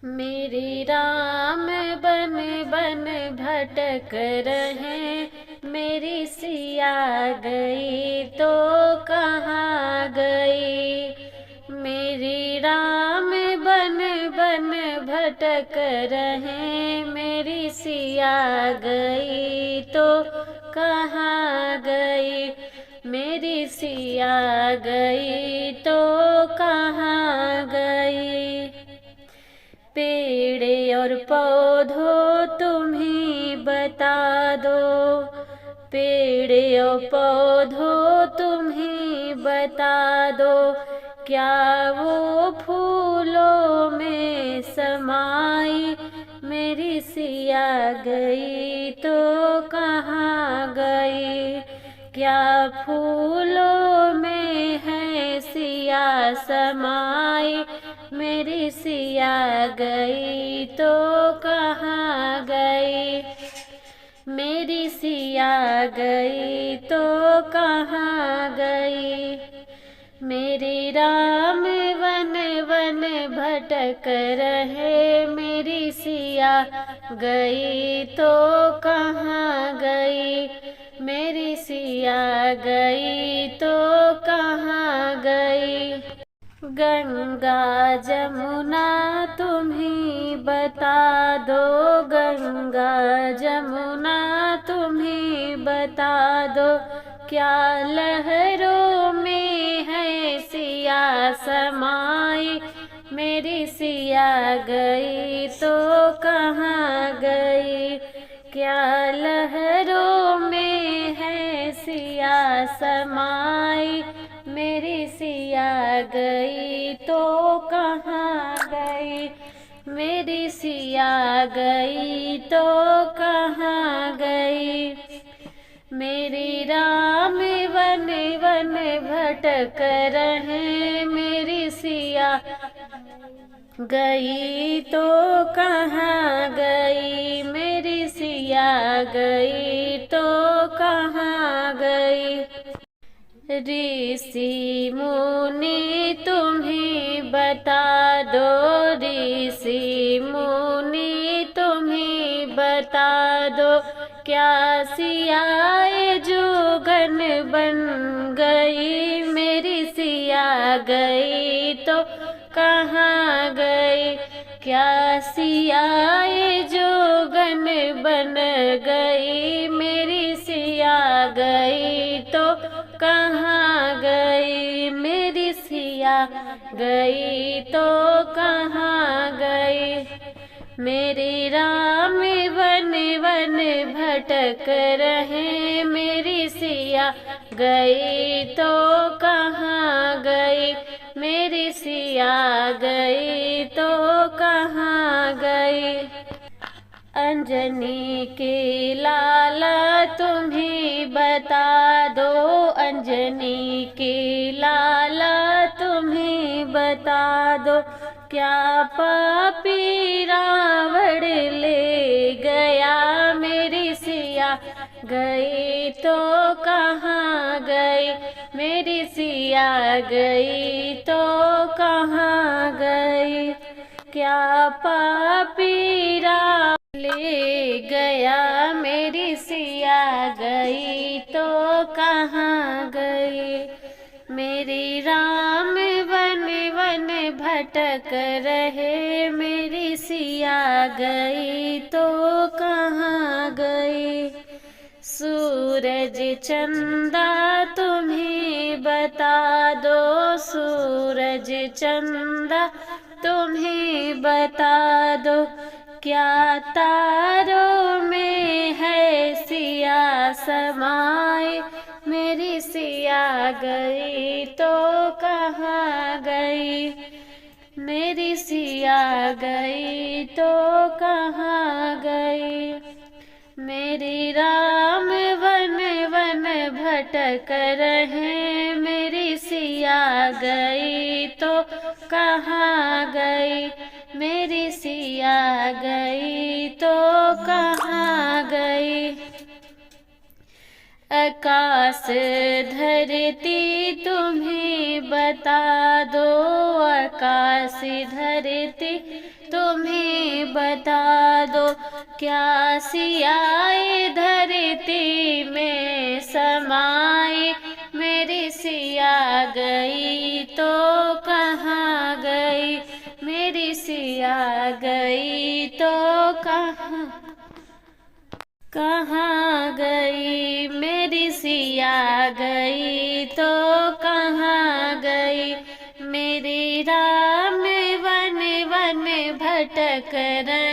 मेरे राम बन बन भटक रहे, मेरी सिया गई तो कहाँ गई। मेरी राम बन बन भटक रहे, मेरी सिया गई तो कहाँ गई। मेरी सिया गई तो कहाँ गई। पेड़ और पौधों तुम्ही बता दो, पेड़ और पौधों तुम्ही बता दो, क्या वो फूलों में समाई। मेरी सिया गई तो कहाँ गई। क्या फूलों में है सिया समाई। मेरी सिया गई तो कहाँ गई। मेरी सिया गई तो कहाँ गई। मेरे राम वन वन भटक रहे, मेरी सिया गई तो कहाँ गई। मेरी सिया गई तो कहाँ गई। गंगा जमुना तुम्ही बता दो, गंगा जमुना तुम्ही बता दो, क्या लहरों में है सिया समाई। मेरी सिया गई तो कहाँ गई। क्या लहरों में है सिया समाई। मेरी सिया गई तो कहाँ गई। मेरी सिया गई तो कहाँ गई। मेरी राम वन वन भटक रहे, मेरी सिया गई तो कहाँ गई। मेरी सिया गई तो कहाँ गई। ऋषि मुनि तुम्हें बता दो, ऋषि मुनि तुम्हें बता दो, क्या सियाए जोगन बन गई। मेरी सिया गई तो कहाँ गई। क्या सियाए जोगन बन गई। मेरी सिया गई तो कहाँ गई। मेरी सिया गई तो कहाँ गई। मेरे राम वन वन भटक रहे, मेरी सिया गई तो कहाँ गई। मेरी सिया गई तो कहाँ गई। अंजनी के लाला तुम्हें बता दो, अंजनी के लाला तुम्हें बता दो, क्या पापी रावण ले गया। मेरी सिया गई तो कहाँ गई। मेरी सिया गई तो कहाँ गई। क्या पापी रावण ले गया। मेरी सिया गई तो कहाँ गई। मेरी राम वन वन भटक रहे, मेरी सिया गई तो कहाँ गई। सूरज चंदा तुम्हें बता दो, सूरज चंदा तुम्हें बता दो, क्या तारों में है सिया समाई। मेरी सिया गई तो कहाँ गई। मेरी सिया गई तो कहाँ गई। मेरी राम वन वन भटक रहे, मेरी सिया गई तो कहाँ गई। मेरी सिया गई तो कहाँ गई। आकाश धरती तुम्हें बता दो, आकाश धरती तुम्हें बता दो। क्या सियाए धरती में समाए, मेरी सिया गई तो कहाँ गई, मेरी सिया गई तो कहाँ गई, मेरी सिया गई तो कहाँ गई। मेरी राम वन वन भटक रहे